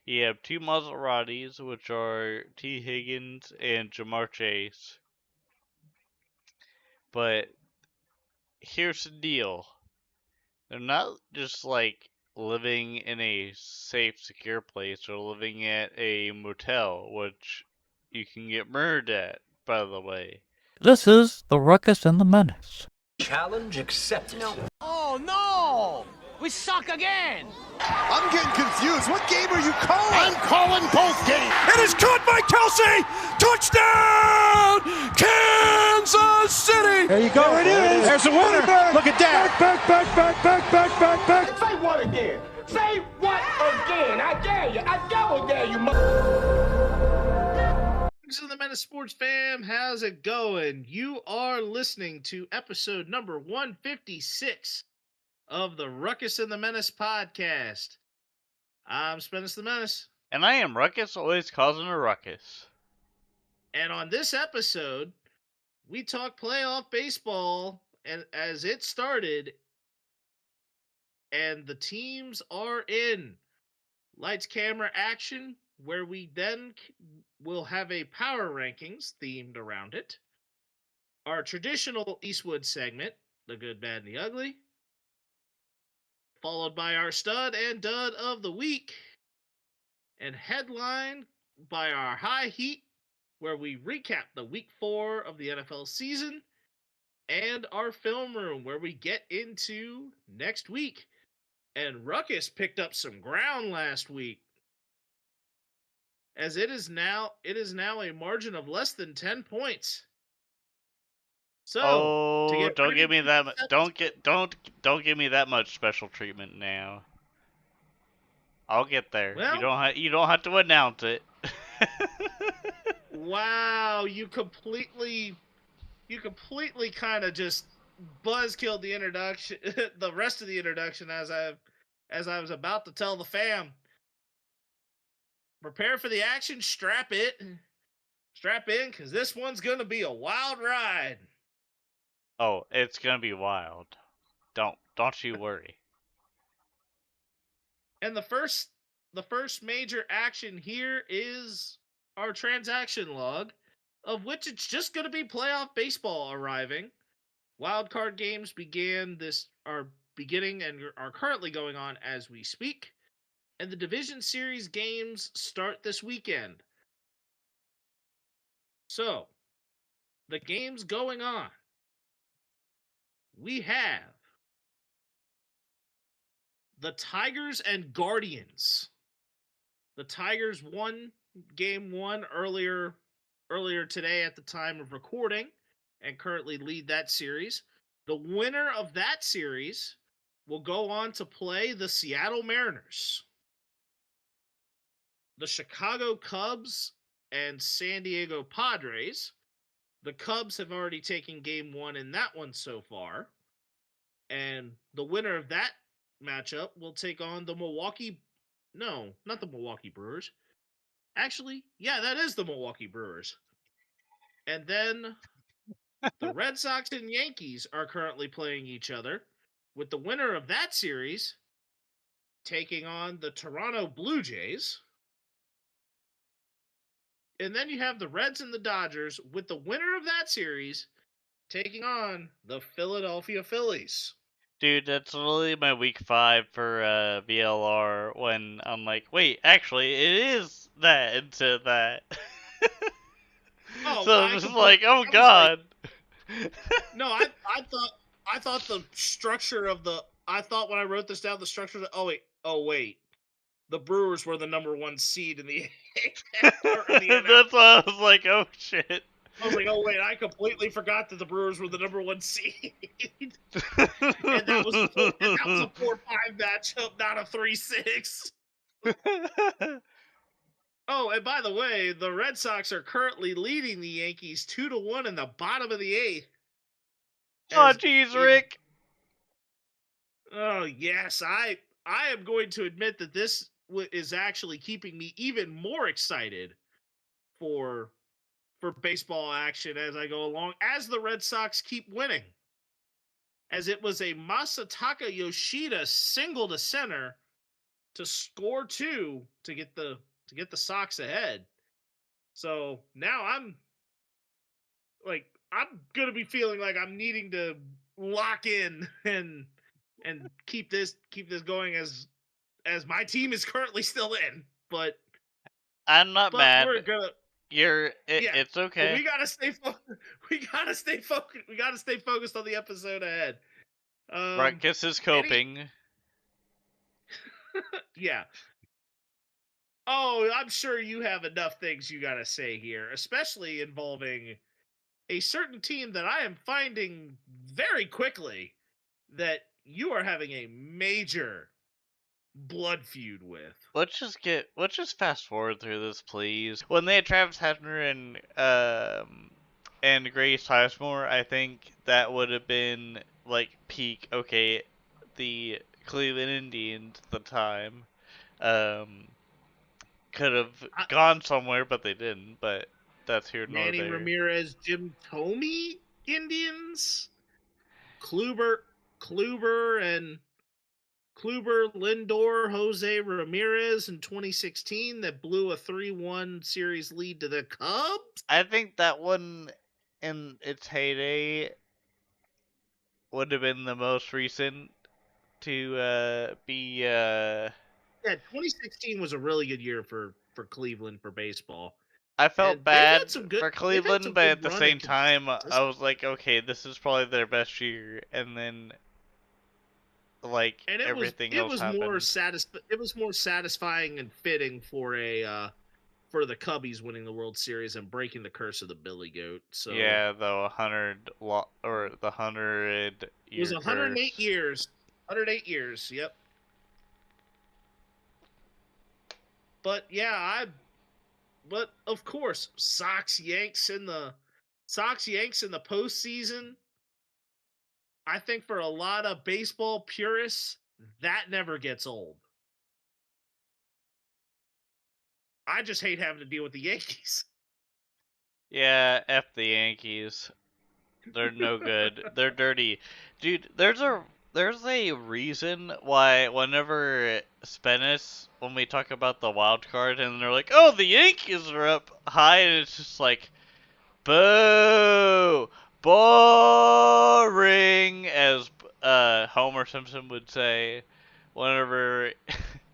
You have two Maseratis, which are T. Higgins and Jamar Chase. But here's the deal. They're not just like living in a safe, secure place. They're living at a motel, which you can get murdered at, by the way. This is the Ruckus and the Menace. Challenge accepted. No. Oh no! We suck again! I'm getting confused. What game are you calling? I'm calling both games! It is caught by Kelsey! Touchdown! Kansas City! There you go. There it is. There's the winner. Look at that. Back. Say what again? Say what again? I dare you. I double dare you, Ruckus and the Menace Sports fam, how's it going? You are listening to episode number 156 of the Ruckus and the Menace podcast. I'm Spence the Menace. And I am Ruckus, always causing a ruckus. And on this episode, we talk playoff baseball and as it started, and the teams are in lights, camera, action, where we then will have a power rankings themed around it. Our traditional Eastwood segment, the good, bad, and the ugly. Followed by our stud and dud of the week. And headline by our high heat, where we recap the week 4 of the NFL season. And our film room, where we get into next week. And Ruckus picked up some ground last week, as it is now a margin of less than 10 points. So, don't give me that. Don't give me that much special treatment now. I'll get there. Well, you don't have to announce it. Wow, you completely kind of just buzzkilled the introduction, the rest of the introduction as I was about to tell the fam. Prepare for the action, strap in, because this one's going to be a wild ride. Oh, it's going to be wild. Don't you worry. And the first major action here is our transaction log, of which it's just going to be playoff baseball arriving. Wild card games are beginning and are currently going on as we speak. And the Division Series games start this weekend. So, the games going on. We have the Tigers and Guardians. The Tigers won game 1 earlier today at the time of recording and currently lead that series. The winner of that series will go on to play the Seattle Mariners. The Chicago Cubs and San Diego Padres. The Cubs have already taken game 1 in that one so far. And the winner of that matchup will take on the not the Milwaukee Brewers. Actually, yeah, that is the Milwaukee Brewers. And then the Red Sox and Yankees are currently playing each other, with the winner of that series taking on the Toronto Blue Jays. And then you have the Reds and the Dodgers, with the winner of that series taking on the Philadelphia Phillies. Dude, that's literally my week 5 for VLR when I'm like, wait, actually, it is that into that. So I'm just like, oh god. No, I thought the structure of I thought when I wrote this down, the structure of oh wait. The Brewers were the number 1 seed in the That's why I was like, oh shit. I was like, oh wait, I completely forgot that the Brewers were the number 1 seed. and that was a 4-5 matchup, not a 3-6. Oh, and by the way, the Red Sox are currently leading the Yankees 2-1 in the bottom of the 8th. Oh jeez, Rick. Oh yes, I am going to admit that this is actually keeping me even more excited for baseball action as I go along, as the Red Sox keep winning. As it was a Masataka Yoshida single to center to score 2 to get the Sox ahead. So now I'm gonna be feeling like I'm needing to lock in and keep this going as my team is currently still in. But I'm not mad. we're gonna It's but okay. we gotta stay we gotta stay focused. We gotta stay focused on the episode ahead. Ruckus is coping. Yeah. Oh, I'm sure you have enough things you gotta say here, especially involving a certain team that I am finding very quickly that you are having a major blood feud with. Let's just fast forward through this, please. When they had Travis Hefner and Grace Sizemore, I think that would have been like peak. Okay, the Cleveland Indians at the time could have gone somewhere, but they didn't. But that's here nor Manny there. Ramirez, Jim Thome Indians, Kluber, Lindor, Jose Ramirez in 2016 that blew a 3-1 series lead to the Cubs. I think that one in its heyday would have been the most recent to be. Yeah, 2016 was a really good year for Cleveland for baseball. I felt And they've had bad some good- for they've had Cleveland, some but good at the run same and time, I consistency. was like, okay, this is probably their best year, and then like And everything it else was happened. more satisfying and fitting for for the Cubbies winning the World Series and breaking the curse of the Billy Goat. So Yeah, the 100 it was year 108 curse. years. 108 years. Yep. But yeah, but of course, Sox Yanks in the postseason. I think for a lot of baseball purists, that never gets old. I just hate having to deal with the Yankees. Yeah, F the Yankees. They're no good. They're dirty. Dude, there's a reason why whenever when we talk about the wild card and they're like, "Oh, the Yankees are up high," and it's just like, "Boo! Boring," as Homer Simpson would say whenever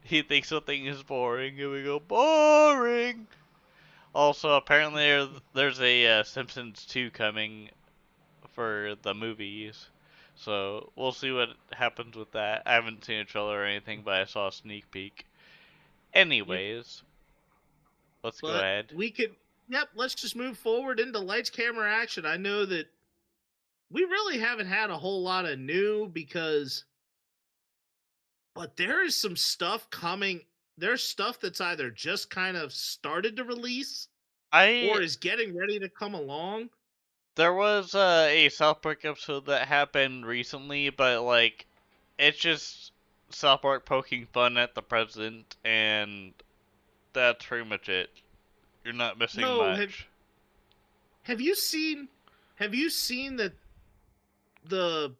he thinks something is boring, and we go, "Boring." Also, apparently there's a Simpsons 2 coming for the movies. So we'll see what happens with that. I haven't seen a trailer or anything, but I saw a sneak peek. Yep. Anyways, let's go But ahead. let's just move forward into lights, camera, action. I know that we really haven't had a whole lot of new but there is some stuff coming. There's stuff that's either just kind of started to release or is getting ready to come along. There was a South Park episode that happened recently, but like, it's just South Park poking fun at the president, and that's pretty much it. You're not missing much. Have you seen that the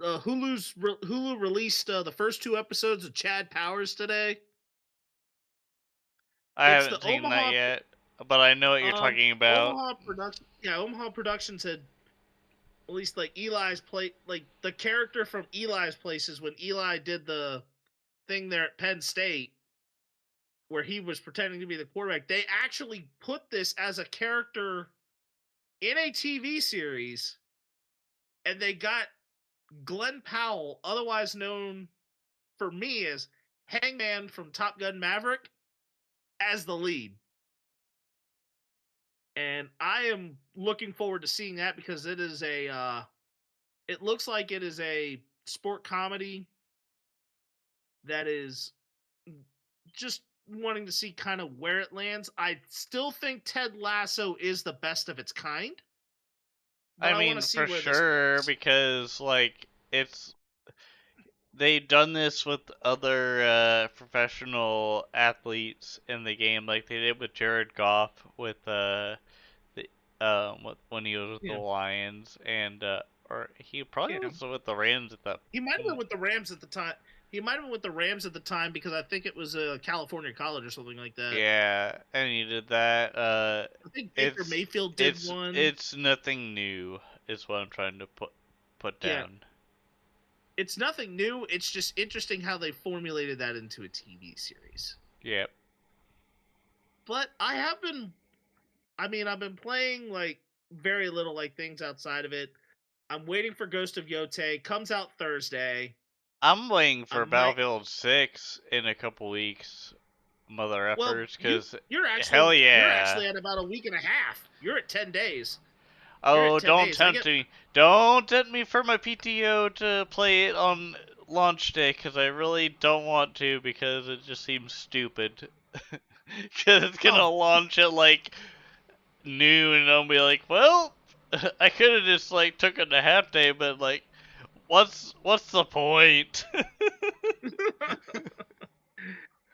Hulu released the first 2 episodes of Chad Powers today? I It's haven't the seen that Omaha yet, but I know what you're talking about. Omaha Productions had released like the character from Eli's Places when Eli did the thing there at Penn State where he was pretending to be the quarterback. They actually put this as a character in a TV series, and they got Glenn Powell, otherwise known for me as Hangman from Top Gun Maverick, as the lead. And I am looking forward to seeing that because it is it looks like it is a sport comedy that is just wanting to see kind of where it lands. I still think Ted Lasso is the best of its kind. But I mean, want to see for where sure, this goes. because like they've done this with other professional athletes in the game, like they did with Jared Goff with when he was with the Lions, and or he probably was with the Rams at that. He might have been with the Rams at the time. He might have been with the Rams at the time because I think it was a California college or something like that. Yeah, and he did that. I think Baker Mayfield did one. It's nothing new, is what I'm trying to put down. It's nothing new. It's just interesting how they formulated that into a TV series. Yep. But I've been playing like very little like things outside of it. I'm waiting for Ghost of Yotei. Comes out Thursday. I'm waiting for might- Battlefield 6 in a couple weeks, mother effers, because you're actually hell yeah. You're actually at about a week and a half. You're at 10 days. Oh, 10 don't days. tempt me. Don't tempt me for my PTO to play it on launch day, because I really don't want to, because it just seems stupid. Because it's going to launch at, like, noon, and I'll be like, well, I could have just, like, took it a half day, but, like, what's the point?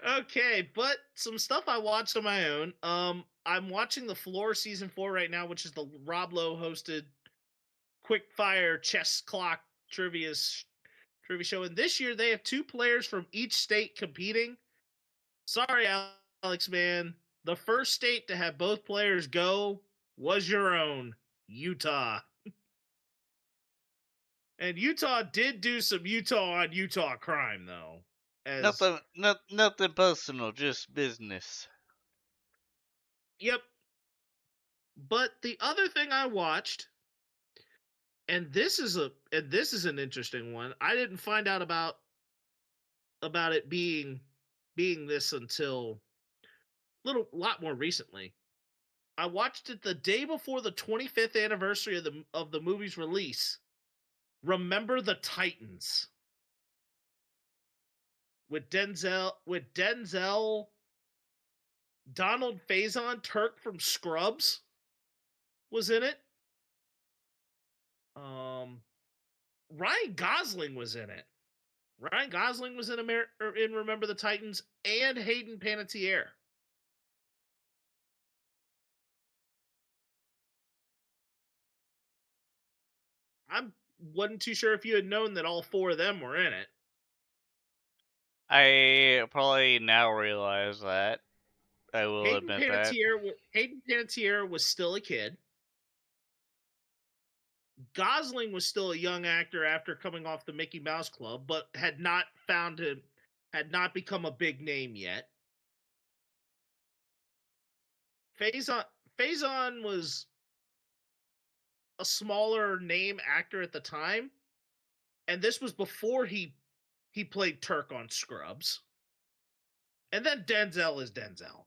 Okay, but some stuff I watched on my own. I'm watching the Floor season 4 right now, which is the Rob Lowe hosted quick fire chess clock trivia show. And this year they have 2 players from each state competing. Sorry, Alex, man. The first state to have both players go was your own, Utah. And Utah did do some Utah on Utah crime, though. Nothing personal, just business. Yep. But the other thing I watched, and this is an interesting one. I didn't find out about it being this until a lot more recently. I watched it the day before the 25th anniversary of the movie's release. Remember the Titans with Denzel, Donald Faison, Turk from Scrubs was in it. Ryan Gosling was in it. Ryan Gosling was in Remember the Titans, and Hayden Panettiere. I wasn't too sure if you had known that all 4 of them were in it. I probably now realize that. I will admit that. Hayden Panettiere was still a kid. Gosling was still a young actor after coming off the Mickey Mouse Club, but had not become a big name yet. Faison was a smaller name actor at the time, and this was before he played Turk on Scrubs. And then Denzel is Denzel.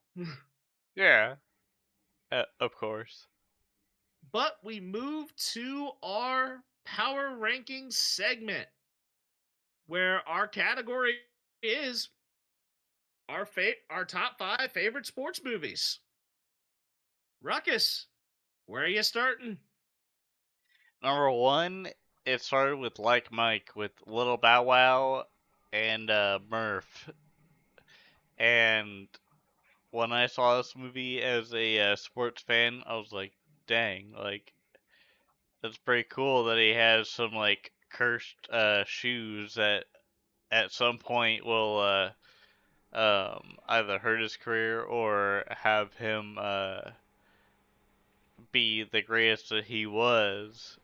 Yeah, of course. But we move to our power rankings segment, where our category is our top 5 favorite sports movies. Ruckus, where are you starting? Number 1, it started with Like Mike with Little Bow Wow and Murph. And when I saw this movie as a sports fan, I was like, dang, like, that's pretty cool that he has some, like, cursed shoes that at some point will either hurt his career or have him be the greatest that he was.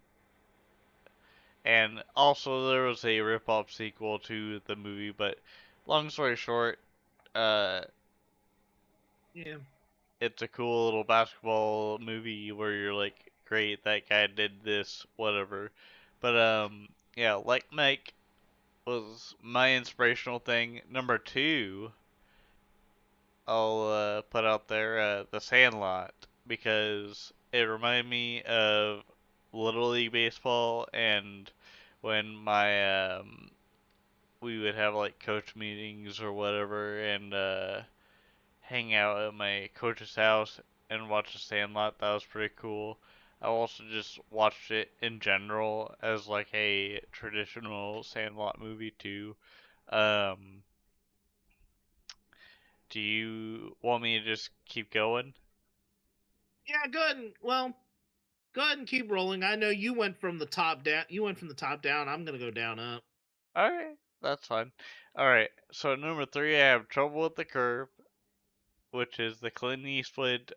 And also there was a rip-off sequel to the movie, but long story short, Yeah. it's a cool little basketball movie where you're like, great, that guy did this, whatever. But yeah, Like Mike was my inspirational thing. Number 2, I'll put out there The Sandlot, because it reminded me of Little League Baseball, and when my we would have like coach meetings or whatever, and hang out at my coach's house and watch The Sandlot. That was pretty cool. I also just watched it in general as like a traditional Sandlot movie too. Um, do you want me to just keep going? Yeah, go ahead and keep rolling. I know you went from the top down. I'm gonna go down up. Alright. That's fine. All right. So number 3, I have Trouble with the Curve, which is the Clint Eastwood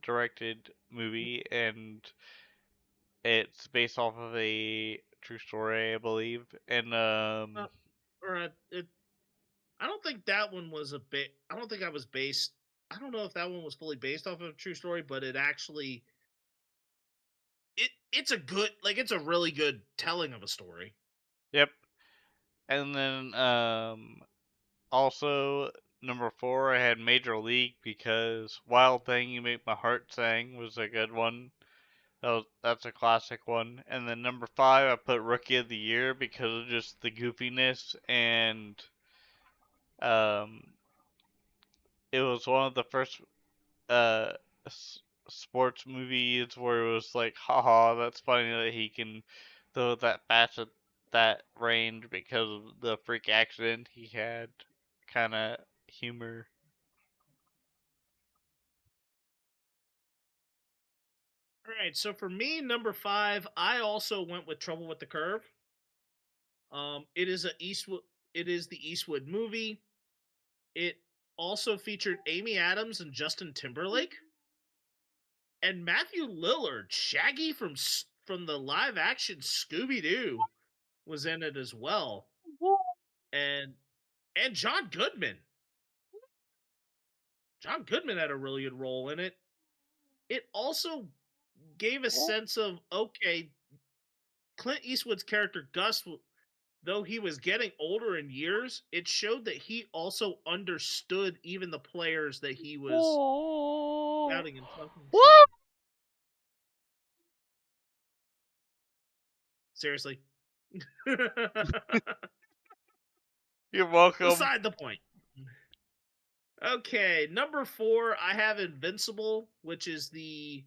directed movie, and it's based off of a true story, I believe. And Or I don't think that one was a bit. I don't think I was based. I don't know if that one was fully based off of a true story, but it actually it's a good it's a really good telling of a story. yep. And then also number 4, I had Major League because Wild Thing You Make My Heart Sing was a good one. That's a classic one. And then number 5, I put Rookie of the Year because of just the goofiness, and um, it was one of the first uh sports movies where it was like, haha, that's funny that he can throw that fast at that range because of the freak accident he had. Kind of humor. All right, so for me, number 5, I also went with Trouble with the Curve. It is a Eastwood. It is the Eastwood movie. It also featured Amy Adams and Justin Timberlake, and Matthew Lillard, Shaggy from the live action Scooby Doo, was in it as well, and John Goodman. John Goodman had a really good role in it. It also gave a sense of, okay, Clint Eastwood's character Gus, though he was getting older in years, it showed that he also understood even the players that he was scouting and talking to. Seriously. You're welcome. Beside the point. Okay, number 4, I have Invincible, which is the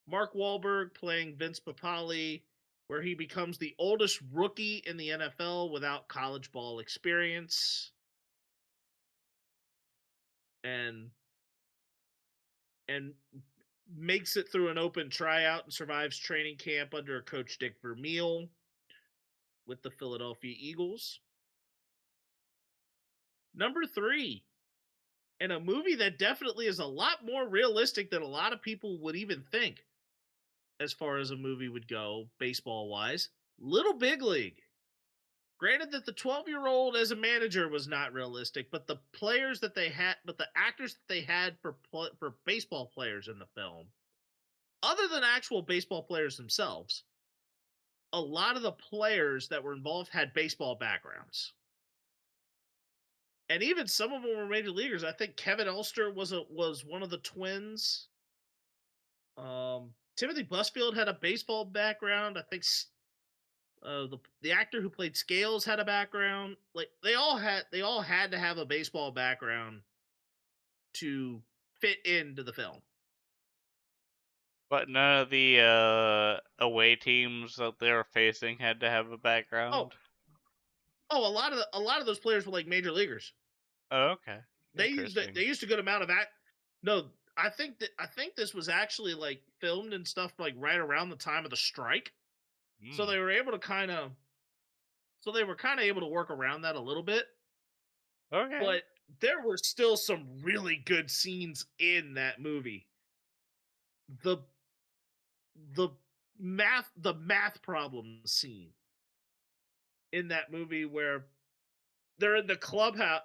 Mark Wahlberg playing Vince Papale, where he becomes the oldest rookie in the NFL without college ball experience, and and makes it through an open tryout and survives training camp under Coach Dick Vermeil with the Philadelphia Eagles. Number 3, and a movie that definitely is a lot more realistic than a lot of people would even think, as far as a movie would go, baseball wise, Little Big League. Granted that the 12-year-old as a manager was not realistic, but the players that they had, but the actors that they had for baseball players in the film, other than actual baseball players themselves, a lot of the players that were involved had baseball backgrounds. And even some of them were major leaguers. I think Kevin Elster was one of the twins. Timothy Busfield had a baseball background. I think the actor who played Scales had a background. Like they all had to have a baseball background to fit into the film. But none of the away teams that they were facing had to have a background. Oh, a lot of those players were like major leaguers. Oh, okay. They used a good amount of act. No, I think this was actually like filmed and stuff like right around the time of the strike. So they were able to kind of able to work around that a little bit. Okay. But there were still some really good scenes in that movie. The math problem scene in that movie where they're in the clubhouse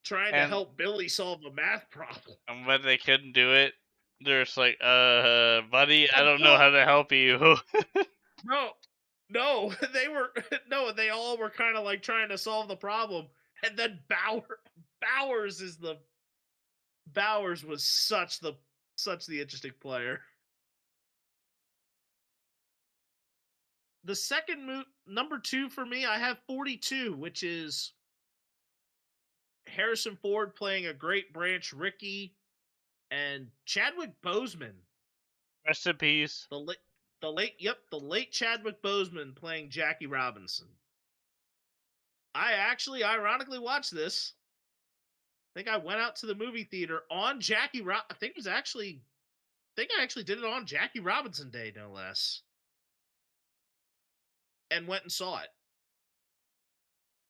trying to help Billy solve a math problem. And when they couldn't do it, they're just like, buddy, I don't know no. how to help you. No, they were they all were kind of like trying to solve the problem, and then Bowers was such the interesting player. The second number 2 for me, I have 42, which is Harrison Ford playing a great Branch Rickey and Chadwick Boseman. Rest in peace. The late Chadwick Boseman playing Jackie Robinson. I actually ironically watched this. I think I went out to the movie theater on I think I actually did it on Jackie Robinson Day, no less. and went and saw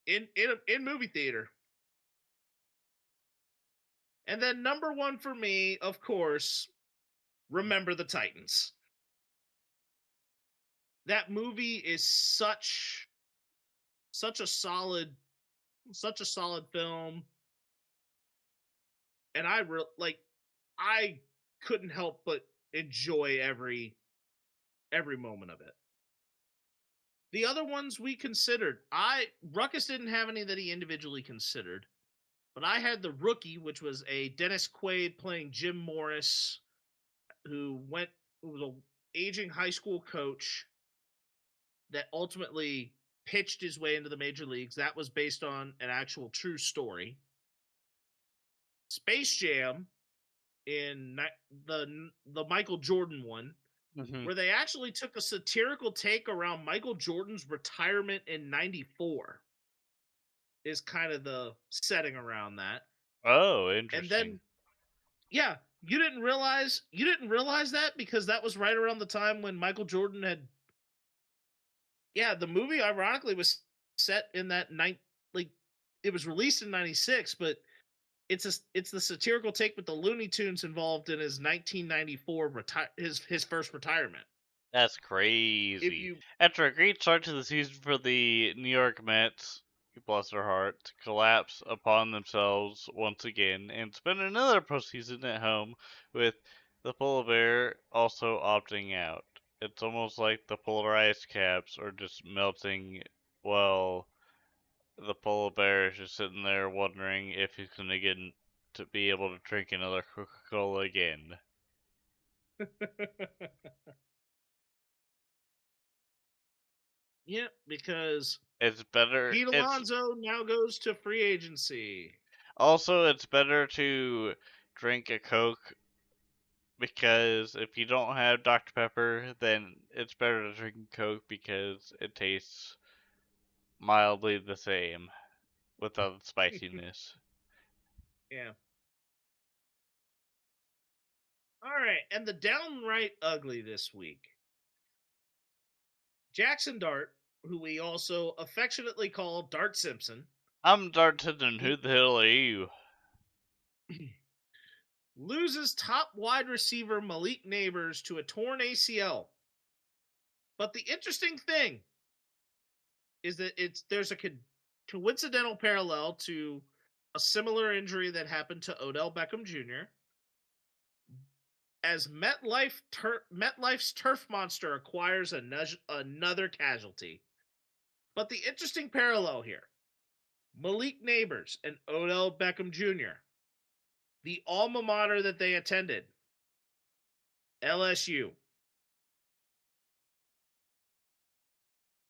it in movie theater. And then number one for me, of course, Remember the Titans. That movie is such a solid film, and I couldn't help but enjoy every moment of it. The other ones we considered, Ruckus didn't have any that he individually considered, but I had The Rookie, which was a Dennis Quaid playing Jim Morris, who was an aging high school coach that ultimately pitched his way into the major leagues. That was based on an actual true story. Space Jam, in the Michael Jordan one, where they actually took a satirical take around Michael Jordan's retirement in '94, is kind of the setting around that. Oh, And interesting. then, yeah, you didn't realize that because that was right around the time when Michael Jordan had. Yeah, the movie ironically was set in that it was released in '96, but it's the satirical take with the Looney Tunes involved in his 1994 his first retirement. That's crazy. If you After a great start to the season for the New York Mets, bless their heart, to collapse upon themselves once again and spend another postseason at home with the polar bear also opting out. It's almost like the polar ice caps are just melting while the polar bear is just sitting there wondering if he's going to get to be able to drink another Coca-Cola again. yeah, because It's better. Pete It's Alonso now goes to free agency. also it's better to drink a Coke because if you don't have Dr. Pepper, then it's better to drink Coke because it tastes mildly the same without the spiciness. Yeah. All right, and the downright ugly this week. Jackson Dart, who we also affectionately call Dart Simpson, I'm D'Artagnan. Who the hell are you? loses top wide receiver Malik Neighbors to a torn ACL. But the interesting thing is that there's a coincidental parallel to a similar injury that happened to Odell Beckham Jr. as MetLife's turf monster acquires another casualty. But the interesting parallel here, Malik Neighbors and Odell Beckham Jr., the alma mater that they attended, LSU.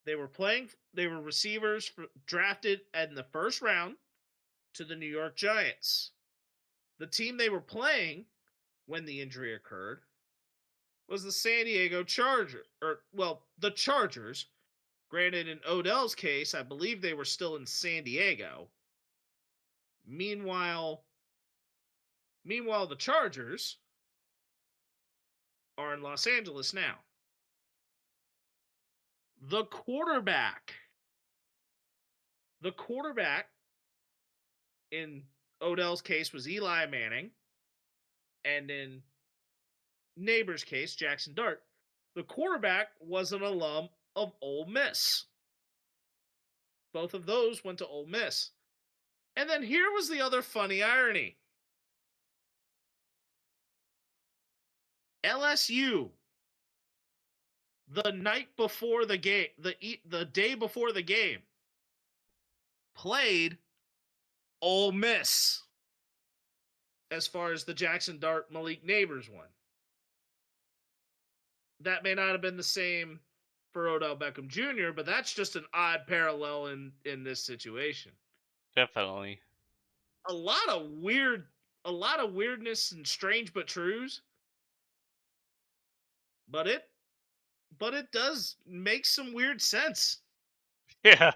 They were receivers drafted in the first round to the New York Giants. The team they were playing when the injury occurred was the San Diego Chargers, the Chargers. Granted, in Odell's case, I believe they were still in San Diego. Meanwhile, the Chargers are in Los Angeles now. The quarterback in Odell's case was Eli Manning, and in Neighbor's case, Jackson Dart, the quarterback was an alum of Ole Miss. Both of those went to Ole Miss. And then here was the other funny irony. LSU, the night before the game, the day before the game, played Ole Miss as far as the Jackson Dart Malik Neighbors one. That may not have been the same for Odell Beckham Jr., but that's just an odd parallel in this situation. Definitely. A lot of weirdness and strange but trues. But it does make some weird sense. Yeah.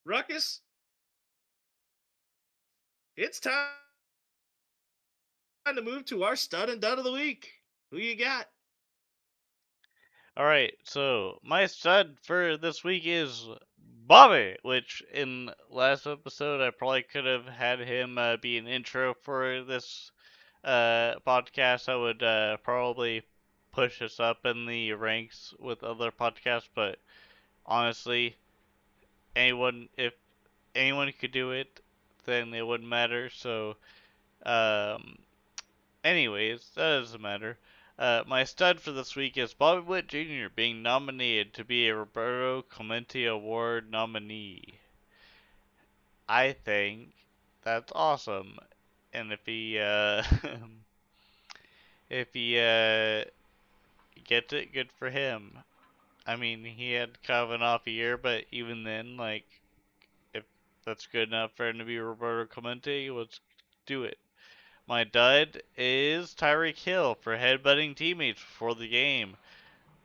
Ruckus, it's time to move to our stud and dud of the week. Who you got? Alright, so my stud for this week is Bobby, which in last episode I probably could have had him be an intro for this podcast. I would probably push us up in the ranks with other podcasts, but honestly, if anyone could do it, then it wouldn't matter. So, um, anyways, that doesn't matter. My stud for this week is Bobby Witt Jr. being nominated to be a Roberto Clemente Award nominee. I think that's awesome, and if he if he gets it, good for him. I mean, he had kind of an off year, but even then, like, if that's good enough for him to be Roberto Clemente, let's do it. My dud is Tyreek Hill for headbutting teammates before the game,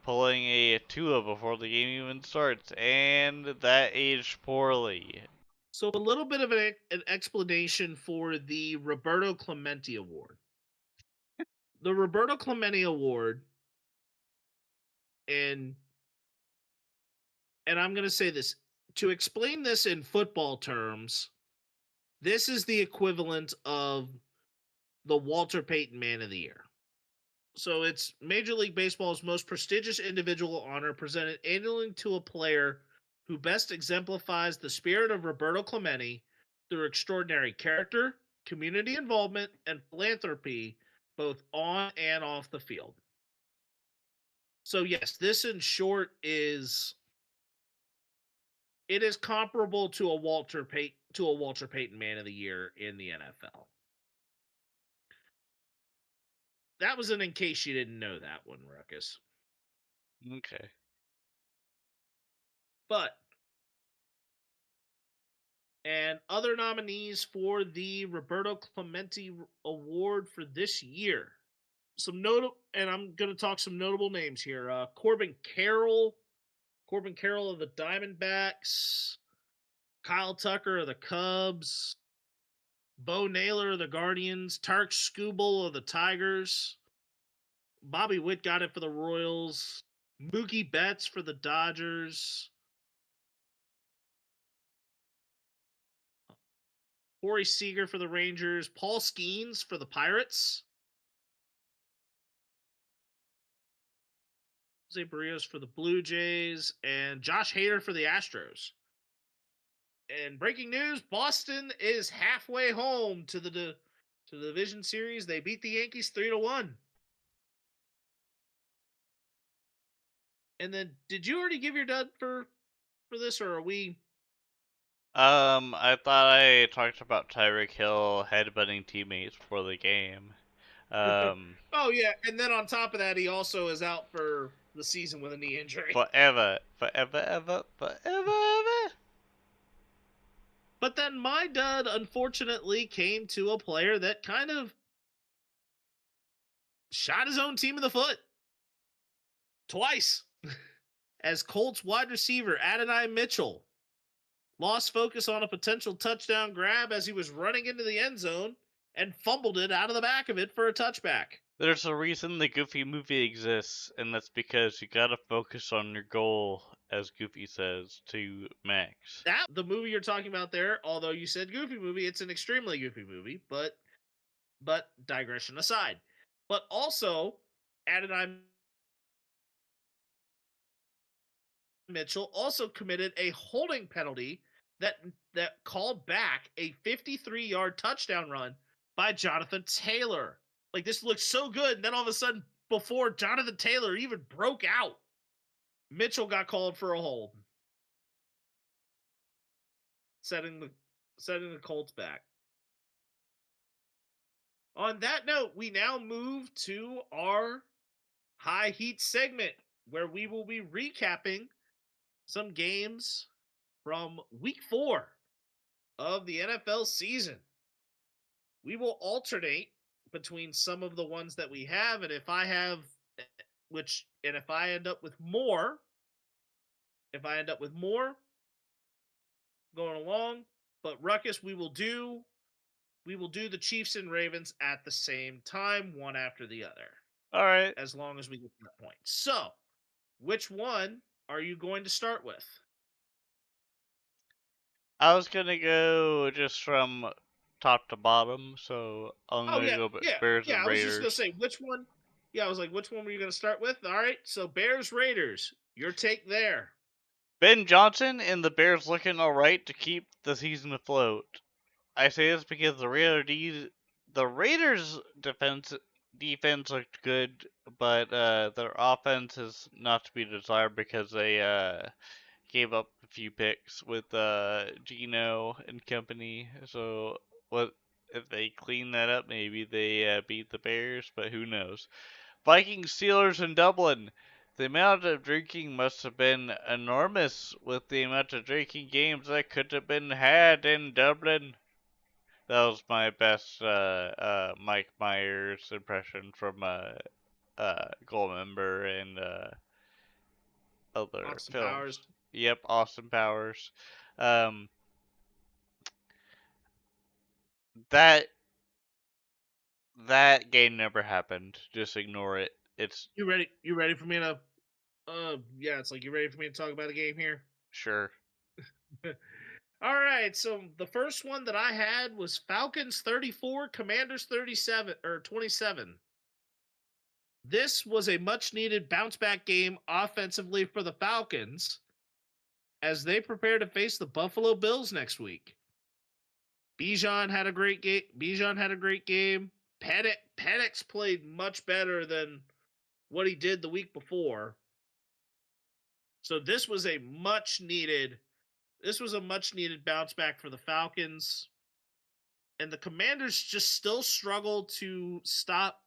pulling a Tua before the game even starts, and that aged poorly. So a little bit of an explanation for the Roberto Clemente Award. The Roberto Clemente Award, and I'm going to say this to explain this in football terms. This is the equivalent of the Walter Payton Man of the Year. So it's Major League Baseball's most prestigious individual honor presented annually to a player who best exemplifies the spirit of Roberto Clemente through extraordinary character, community involvement, and philanthropy, both on and off the field. So yes, this in short is comparable to a Walter Payton Man of the Year in the NFL. That was in case you didn't know that one, Ruckus. Okay. But and other nominees for the Roberto Clemente Award for this year. And I'm going to talk some notable names here. Corbin Carroll of the Diamondbacks, Kyle Tucker of the Cubs, Bo Naylor of the Guardians, Tarek Skubal of the Tigers, Bobby Witt got it for the Royals, Mookie Betts for the Dodgers, Corey Seager for the Rangers, Paul Skeens for the Pirates, Jose Barrios for the Blue Jays, and Josh Hader for the Astros. And breaking news, Boston is halfway home to the division series. They beat the Yankees 3-1. And then, did you already give your dud for this, or are we? I thought I talked about Tyreek Hill headbutting teammates before the game. Oh yeah, and then on top of that, he also is out for the season with a knee injury. Forever. But then my dud, unfortunately, came to a player that kind of shot his own team in the foot twice. As Colts wide receiver Adonai Mitchell lost focus on a potential touchdown grab as he was running into the end zone and fumbled it out of the back of it for a touchback. There's a reason the Goofy movie exists, and that's because you gotta focus on your goal, as Goofy says to Max. That the movie you're talking about there, although you said Goofy movie, it's an extremely goofy movie, but digression aside. But also, Adonai Mitchell also committed a holding penalty that called back a 53-yard touchdown run by Jonathan Taylor. Like, this looks so good, and then all of a sudden, before Jonathan Taylor even broke out, Mitchell got called for a hold, setting the Colts back. On that note, we now move to our high heat segment, where we will be recapping some games from week 4 of the NFL season. We will alternate between some of the ones that we have, and if I end up with more going along, but Ruckus, we will do the Chiefs and Ravens at the same time, one after the other. All right. As long as we get to that point. So, which one are you going to start with? I was gonna go just from top to bottom, so I'm Oh gonna yeah, go yeah, Bears yeah. and I was just gonna Raiders. say which one. Yeah, I was like, which one were you gonna start with? All right, so Bears Raiders. Your take there. Ben Johnson and the Bears looking alright to keep the season afloat. I say this because the Raiders defense looked good, but their offense is not to be desired because they gave up a few picks with Gino and company. So what if they clean that up? Maybe they beat the Bears, but who knows? Vikings Steelers in Dublin. The amount of drinking must have been enormous with the amount of drinking games that could have been had in Dublin. That was my best Mike Myers impression from Goldmember and other Austin Powers. films. Yep, Austin Powers. Um, that that game never happened. Just ignore it. It's You ready? You ready for me to? Yeah, it's like you ready for me to talk about a game here. sure. All right, so the first one that I had was Falcons 34, Commanders 37 or 27. This was a much needed bounce back game offensively for the Falcons as they prepare to face the Buffalo Bills next week. Bijan had a great game. Penix played much better than what he did the week before. So this was a much needed bounce back for the Falcons. And the Commanders just still struggle to stop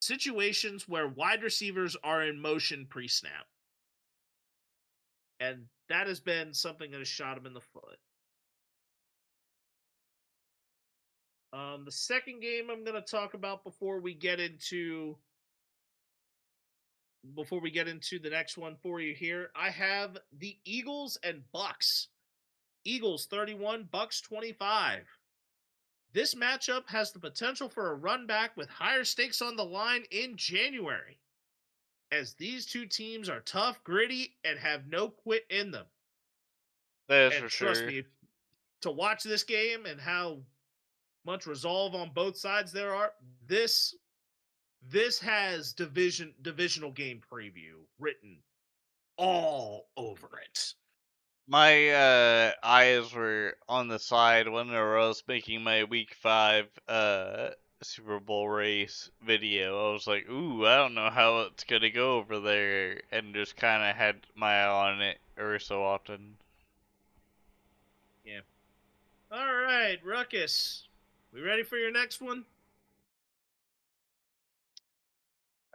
situations where wide receivers are in motion pre-snap. And that has been something that has shot him in the foot. The second game I'm going to talk about before we get into the next one for you here, I have the Eagles and Bucks. Eagles 31, Bucks 25. This matchup has the potential for a run back with higher stakes on the line in January, as these two teams are tough, gritty, and have no quit in them. That is And for trust sure. me, to watch this game and how much resolve on both sides there are, this has divisional game preview written all over it. My eyes were on the side when I was making my week 5 Super Bowl race video. I was like, ooh, I don't know how it's gonna go over there, and just kind of had my eye on it every so often. Yeah. All right, Ruckus. We ready for your next one?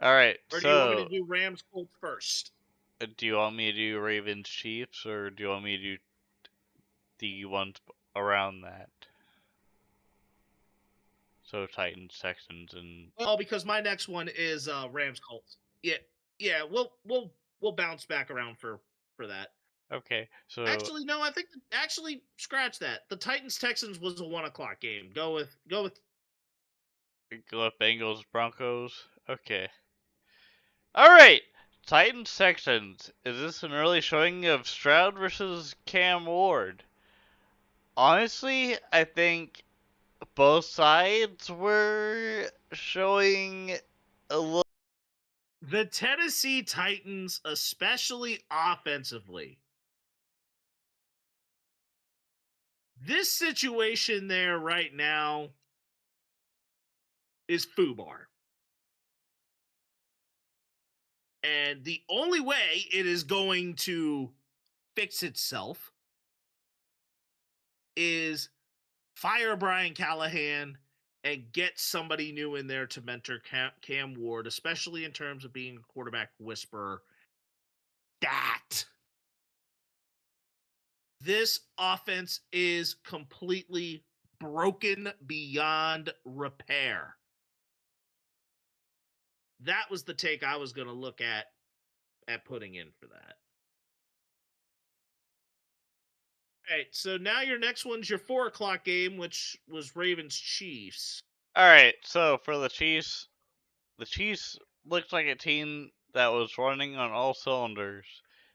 All right, Or do you want me to so do Rams Colts first? do you want me to do Ravens Chiefs, or do you want me to do the ones around that? So Titans, Texans, and Oh, because my next one is Rams Colts. Yeah, yeah. We'll bounce back around for that. okay, so Actually, no. I think actually scratch that. The Titans Texans was a 1 o'clock game. Go with go with Bengals, Broncos. Okay. All right, Titans Texans. Is this an early showing of Stroud versus Cam Ward? Honestly, I think both sides were showing a little. the Tennessee Titans, especially offensively. This situation there right now is FUBAR. And the only way it is going to fix itself is fire Brian Callahan and get somebody new in there to mentor Cam Ward, especially in terms of being a quarterback whisperer. This offense is completely broken beyond repair. That was the take I was going to look at putting in for that. All right, so now your next one's your 4 o'clock game, which was Ravens Chiefs. All right, so for the Chiefs looked like a team that was running on all cylinders.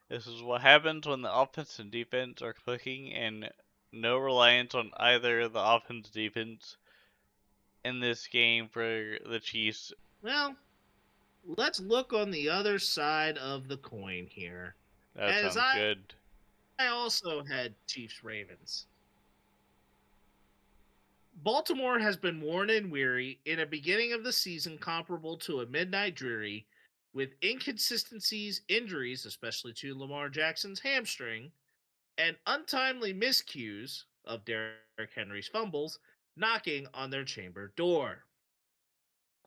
This is what happens when the offense and defense are clicking and no reliance on either the offense defense in this game for the Chiefs. Well, let's look on the other side of the coin here. That As sounds good. I also had Chiefs Ravens. Baltimore has been worn and weary in a beginning of the season comparable to a midnight dreary, with inconsistencies, injuries, especially to Lamar Jackson's hamstring, and untimely miscues of Derrick Henry's fumbles knocking on their chamber door.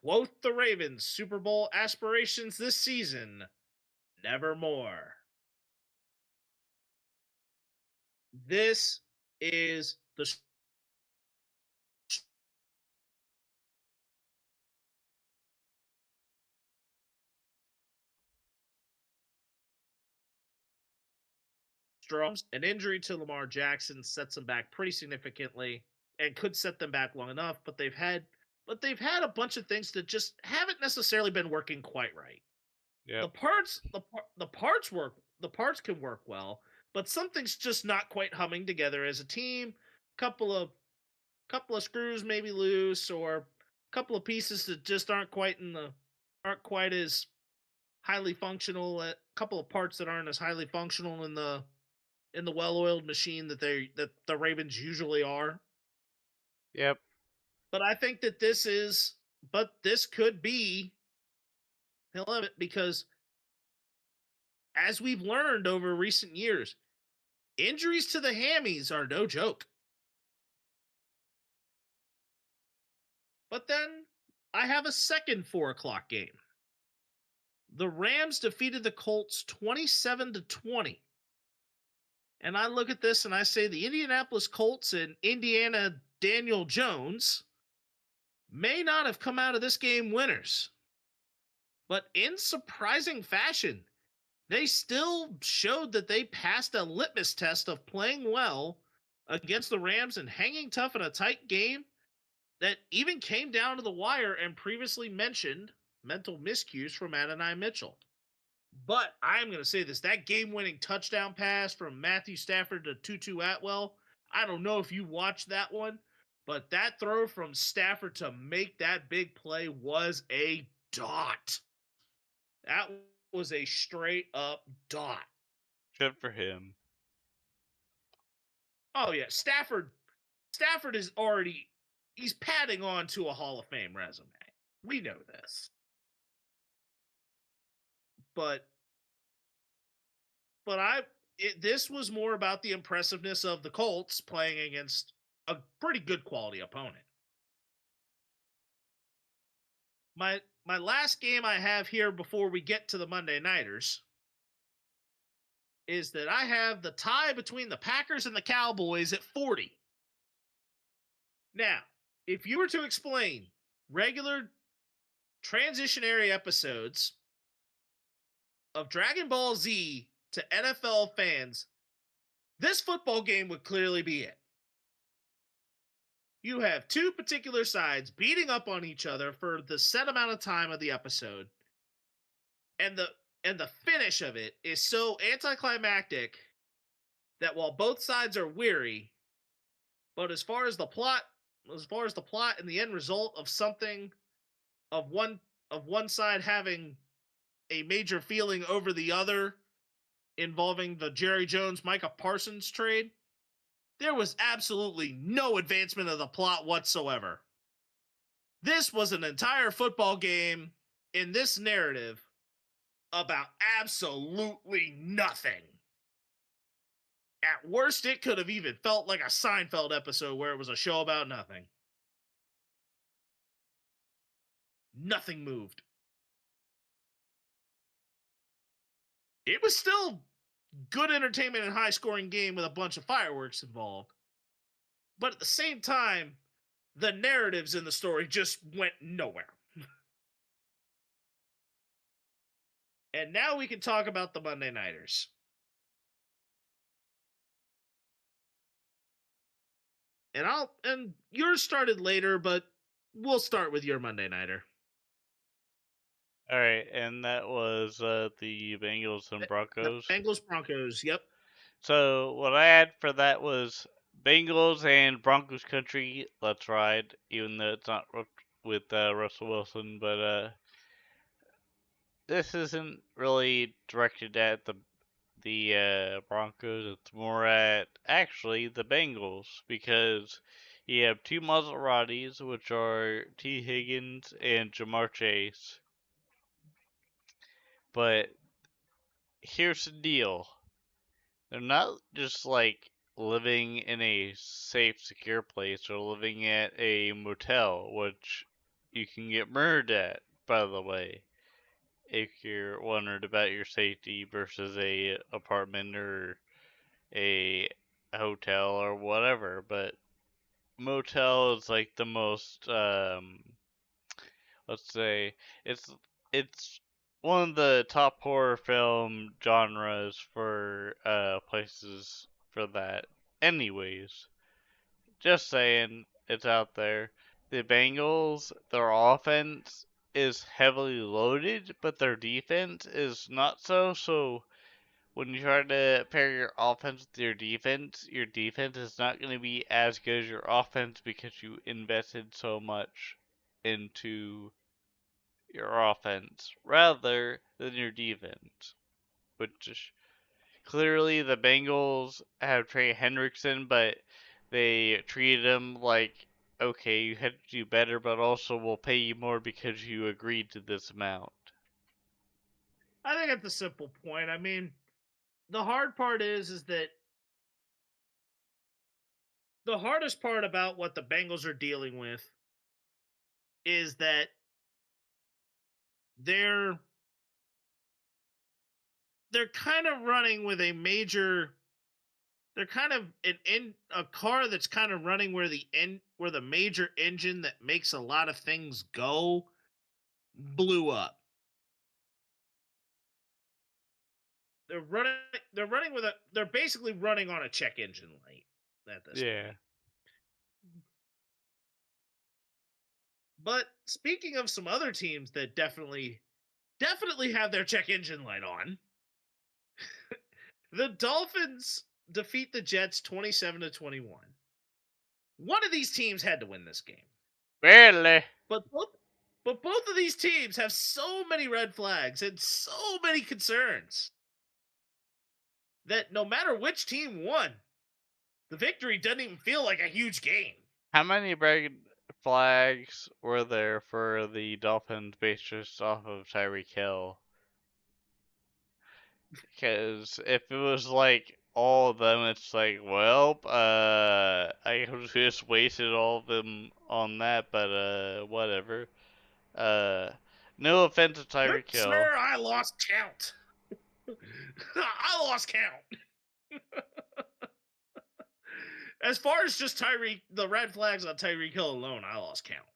Quoth the Ravens' Super Bowl aspirations this season, nevermore. This is the Strums. An injury to Lamar Jackson sets them back pretty significantly and could set them back long enough, but they've had a bunch of things that just haven't necessarily been working quite right. Yep. The parts can work well, but something's just not quite humming together as a team. Couple of screws maybe loose, or a couple of pieces that just aren't quite as highly functional. A couple of parts that aren't as highly functional in the well-oiled machine that the Ravens usually are. Yep. But I think that this could be the limit, because as we've learned over recent years, injuries to the hammies are no joke. But then I have a second 4:00 game. The Rams defeated the Colts 27-20. And I look at this and I say the Indianapolis Colts and Indiana Daniel Jones may not have come out of this game winners. But in surprising fashion, they still showed that they passed a litmus test of playing well against the Rams and hanging tough in a tight game that even came down to the wire, and previously mentioned mental miscues from Adonai Mitchell. But I'm going to say this, that game-winning touchdown pass from Matthew Stafford to Tutu Atwell, I don't know if you watched that one, but that throw from Stafford to make that big play was a dot. That was a straight-up dot. Good for him. Oh, yeah, Stafford is already, he's padding on to a Hall of Fame resume. We know this. But this was more about the impressiveness of the Colts playing against a pretty good quality opponent. My last game I have here before we get to the Monday Nighters is that I have the tie between the Packers and the Cowboys at 40. Now, if you were to explain regular transitionary episodes of Dragon Ball Z to NFL fans, this football game would clearly be it. You have two particular sides beating up on each other for the set amount of time of the episode, and the finish of it is so anticlimactic that while both sides are weary, but as far as the plot and the end result of something of one side having a major feeling over the other, involving the Jerry Jones Micah Parsons trade, there was absolutely no advancement of the plot whatsoever. This was an entire football game in this narrative about absolutely nothing. At worst, it could have even felt like a Seinfeld episode where it was a show about nothing. Nothing moved. It was still good entertainment and high-scoring game with a bunch of fireworks involved. But at the same time, the narratives in the story just went nowhere. And now we can talk about the Monday Nighters. And yours started later, but we'll start with your Monday Nighter. All right, and that was the Bengals and The Broncos. Bengals Broncos. Yep. So what I had for that was Bengals and Broncos country. Let's ride, even though it's not with Russell Wilson, but this isn't really directed at the Broncos. It's more at actually the Bengals because you have two Maseratis, which are T. Higgins and Jamar Chase. But here's the deal: they're not just like living in a safe, secure place or living at a motel, which you can get murdered at, by the way, if you're wondering about your safety versus a apartment or a hotel or whatever. But motel is like the most let's say it's one of the top horror film genres for places for that. Anyways, just saying, it's out there. The Bengals, their offense is heavily loaded, but their defense is not so. So when you try to pair your offense with your defense is not going to be as good as your offense because you invested so much into your offense rather than your defense. Which is clearly the Bengals have Trey Hendrickson, but they treated him like, okay, you had to do better, but also we'll pay you more because you agreed to this amount. I think that's a simple point. I mean, the hard part is that the hardest part about what the Bengals are dealing with is that they're they're kind of running with a major they're kind of a car that's kind of running where the major engine that makes a lot of things go blew up. They're running they're basically running on a check engine light at this Yeah. point. But speaking of some other teams that definitely have their check engine light on, the Dolphins defeat the Jets 27-21. One of these teams had to win this game. Barely. But both of these teams have so many red flags and so many concerns that no matter which team won, the victory doesn't even feel like a huge game. How many red flags were there for the Dolphins based just off of Tyreek Hill? Because if it was like all of them, it's like, well, I just wasted all of them on that, but whatever. Uh, no offense to Good Tyreek Hill. sir, I lost count. I lost count. As far as just the red flags on Tyreek Hill alone, I lost count.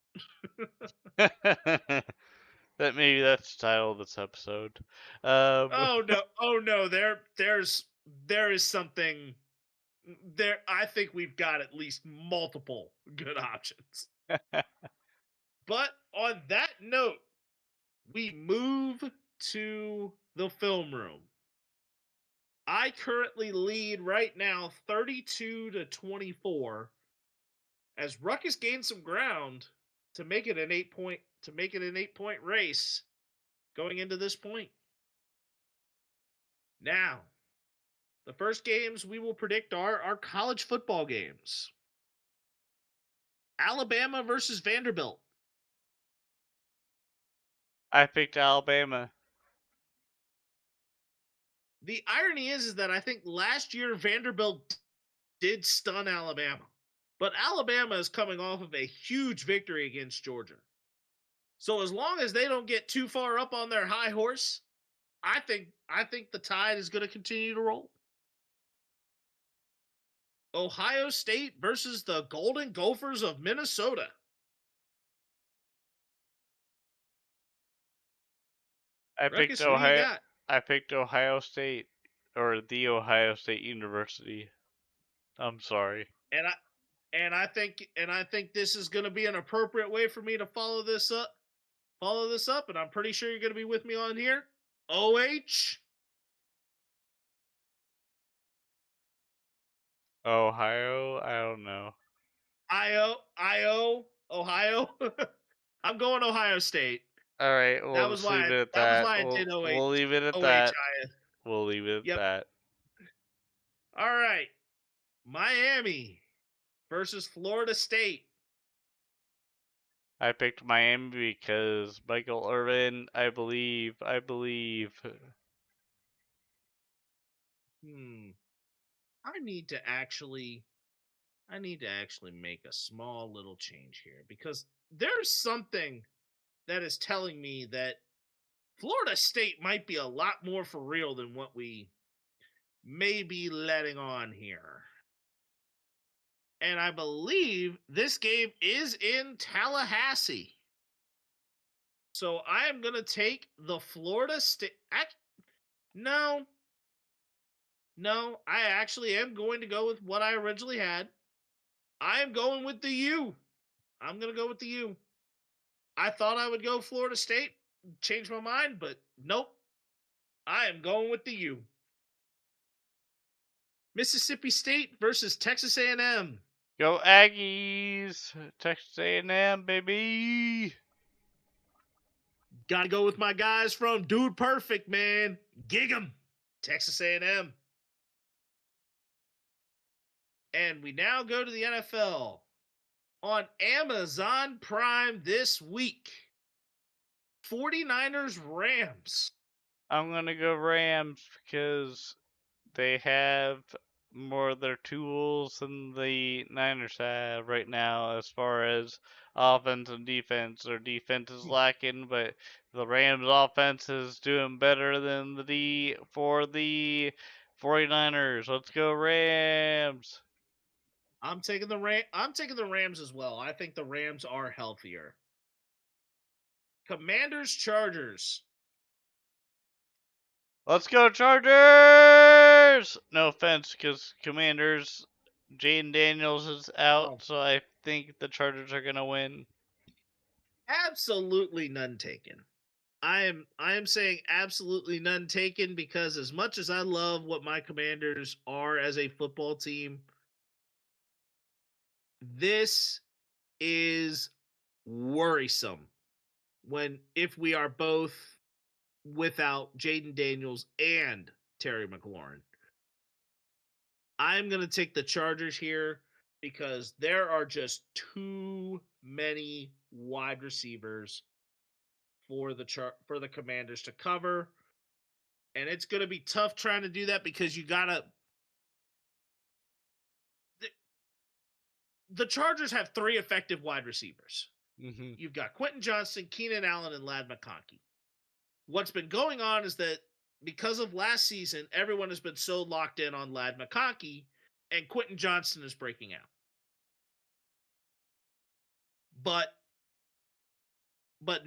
Maybe that's the title of this episode. Oh no, there is something there. I think we've got at least multiple good options. But on that note, we move to the film room. I currently lead right now 32-24 as Ruckus gained some ground to make it an 8-point race going into this point. Now, the first games we will predict are our college football games. Alabama versus Vanderbilt. I picked Alabama. The irony is that I think last year Vanderbilt did stun Alabama. But Alabama is coming off of a huge victory against Georgia. So as long as they don't get too far up on their high horse, I think the tide is going to continue to roll. Ohio State versus the Golden Gophers of Minnesota. I picked Ruckus, who do you Ohio. got? I picked Ohio State or the Ohio State University. I'm sorry. And I think this is going to be an appropriate way for me to follow this up. follow this up, and I'm pretty sure you're going to be with me on here. OH. Ohio? I don't know. Ohio. I'm going Ohio State. All right, That we'll was just why. leave it at That was that. why I did OH. We'll leave it at OH. that. We'll leave it at Yep. that. All right. Miami versus Florida State. I picked Miami because Michael Irvin, I believe. I need to actually make a small little change here because there's something that is telling me that Florida State might be a lot more for real than what we may be letting on here. And I believe this game is in Tallahassee. So I am going to take the Florida State. No, I actually am going to go with what I originally had. I am going with the U. I'm going to go with the U. I thought I would go Florida State, change my mind, but nope. I am going with the U. Mississippi State versus Texas A&M. Go Aggies! Texas A&M, baby! Gotta go with my guys from Dude Perfect, man. Gig 'em. Texas A&M. And we now go to the NFL. On Amazon Prime this week, 49ers Rams. I'm going to go Rams because they have more of their tools than the Niners have right now as far as offense and defense. Their defense is lacking, but the Rams offense is doing better than for the 49ers. Let's go Rams. I'm taking the Rams as well. I think the Rams are healthier. Commanders Chargers. Let's go Chargers! No offense, because Commanders, Jaden Daniels is out, so I think the Chargers are going to win. Absolutely none taken. I am saying absolutely none taken because as much as I love what my Commanders are as a football team, this is worrisome if we are both without Jaden Daniels and Terry McLaurin. I'm going to take the Chargers here because there are just too many wide receivers for the Commanders to cover, and it's going to be tough trying to do that because the Chargers have three effective wide receivers. Mm-hmm. You've got Quentin Johnston, Keenan Allen, and Ladd McConkey. What's been going on is that because of last season, everyone has been so locked in on Ladd McConkey, and Quentin Johnston is breaking out. But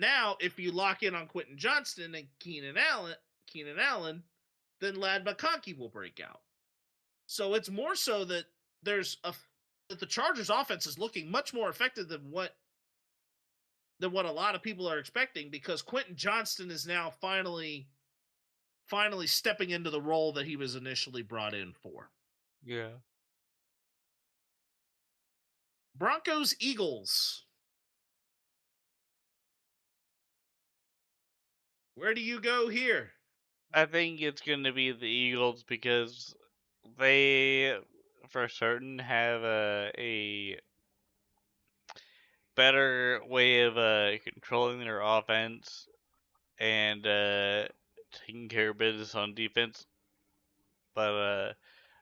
now, if you lock in on Quentin Johnston and Keenan Allen, then Ladd McConkey will break out. So it's more so that that the Chargers offense is looking much more effective than what a lot of people are expecting because Quentin Johnston is now finally stepping into the role that he was initially brought in for. Yeah. Broncos Eagles. Where do you go here? I think it's going to be the Eagles because they, for certain, have a better way of controlling their offense and taking care of business on defense. But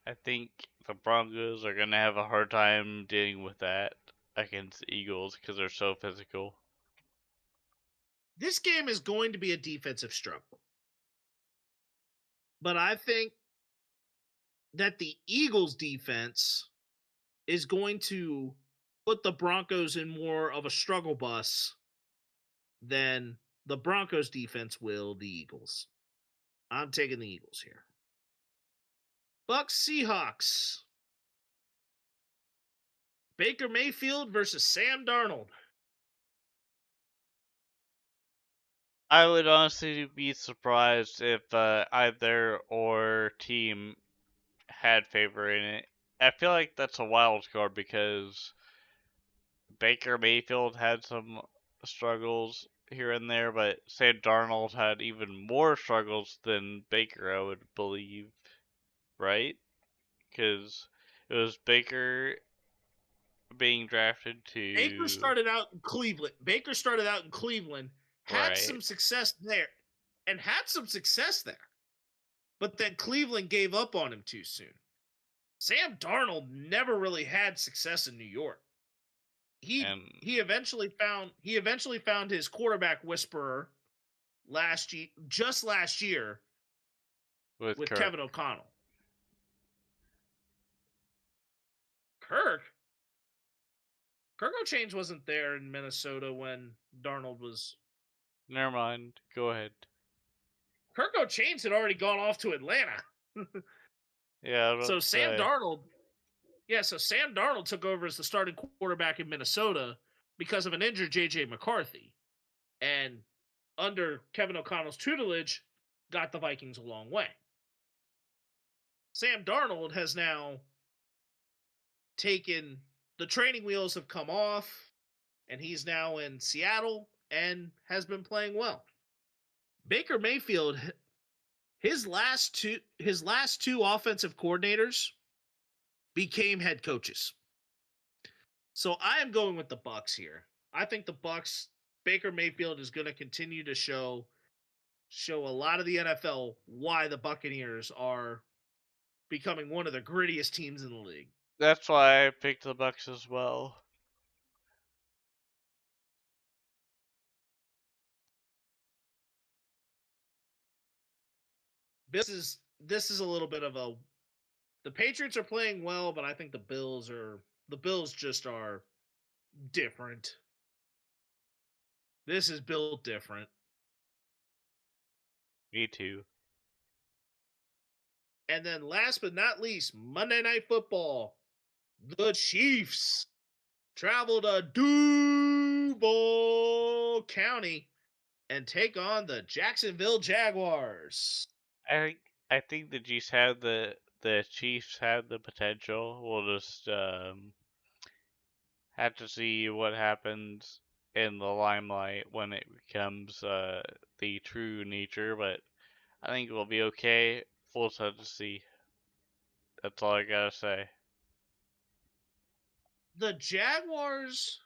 I think the Broncos are going to have a hard time dealing with that against the Eagles because they're so physical. This game is going to be a defensive struggle. But I think that the Eagles defense is going to put the Broncos in more of a struggle bus than the Broncos defense will the Eagles. I'm taking the Eagles here. Bucks Seahawks. Baker Mayfield versus Sam Darnold. I would honestly be surprised if either or team had favor in it. I feel like that's a wild card because Baker Mayfield had some struggles here and there, but Sam Darnold had even more struggles than Baker, I would believe, right? Because it was Baker being drafted Baker to started out in Cleveland. Had right, some success there, and had some success there. But then Cleveland gave up on him too soon. Sam Darnold never really had success in New York. He and he eventually found his quarterback whisperer last year with with Kirk. Kevin O'Connell. Kirk O'Change wasn't there in Minnesota when Darnold was. Never mind. Go ahead. Kirk O'Change had already gone off to Atlanta. Yeah, I was about So to say. Sam Darnold took over as the starting quarterback in Minnesota because of an injured JJ McCarthy. And under Kevin O'Connell's tutelage, got the Vikings a long way. Sam Darnold has now taken the training wheels have come off, and he's now in Seattle and has been playing well. Baker Mayfield, his last two offensive coordinators became head coaches. So I am going with the Bucks here. I think the Bucks, Baker Mayfield is going to continue to show a lot of the NFL why the Buccaneers are becoming one of the grittiest teams in the league. That's why I picked the Bucks as well. This is a little bit of a. The Patriots are playing well, but I think the Bills just are different. This is built different. Me too. And then last but not least, Monday Night Football. The Chiefs travel to Duval County and take on the Jacksonville Jaguars. I think the Chiefs have the potential. We'll just have to see what happens in the limelight when it becomes the true nature, but I think we'll be okay. We'll just have to see. That's all I gotta say. The Jaguars.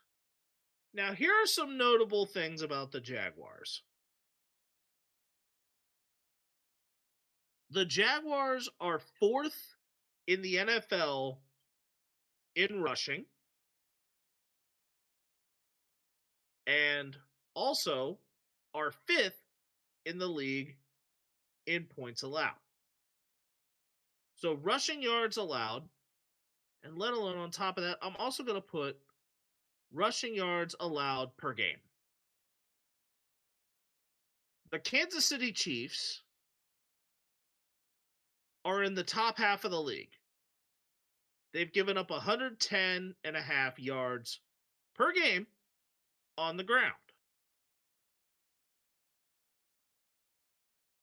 Now, here are some notable things about the Jaguars. The Jaguars are fourth in the NFL in rushing, and also are fifth in the league in points allowed. So rushing yards allowed, and let alone on top of that, I'm also going to put rushing yards allowed per game. The Kansas City Chiefs are in the top half of the league. They've given up 110.5 yards per game on the ground.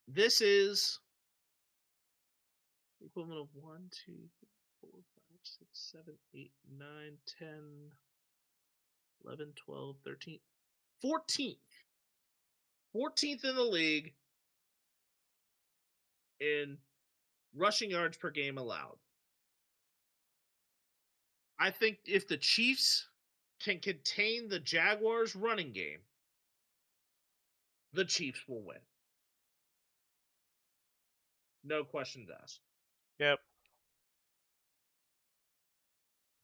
This is the equivalent of 1, 2, 3, 4, 5, 6, 7, 8, 9, 10, 11, 12, 13, 14th. 14th in the league in rushing yards per game allowed. I think if the Chiefs can contain the Jaguars' running game, the Chiefs will win. No questions asked. Yep.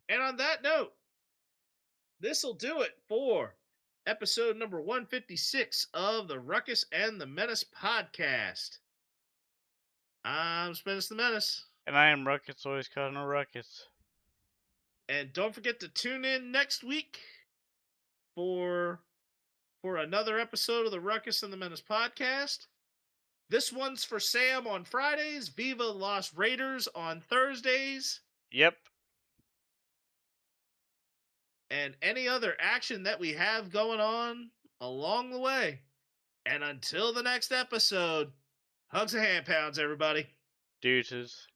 And on that note, this will do it for episode number 156 of the Ruckus and the Menace podcast. I'm Spence the Menace. And I am Ruckus, always causing a ruckus. And don't forget to tune in next week for another episode of the Ruckus and the Menace podcast. This one's for Sam on Fridays, Viva Las Raiders on Thursdays. Yep. And any other action that we have going on along the way. And until the next episode, hugs and hand pounds, everybody. Deuces.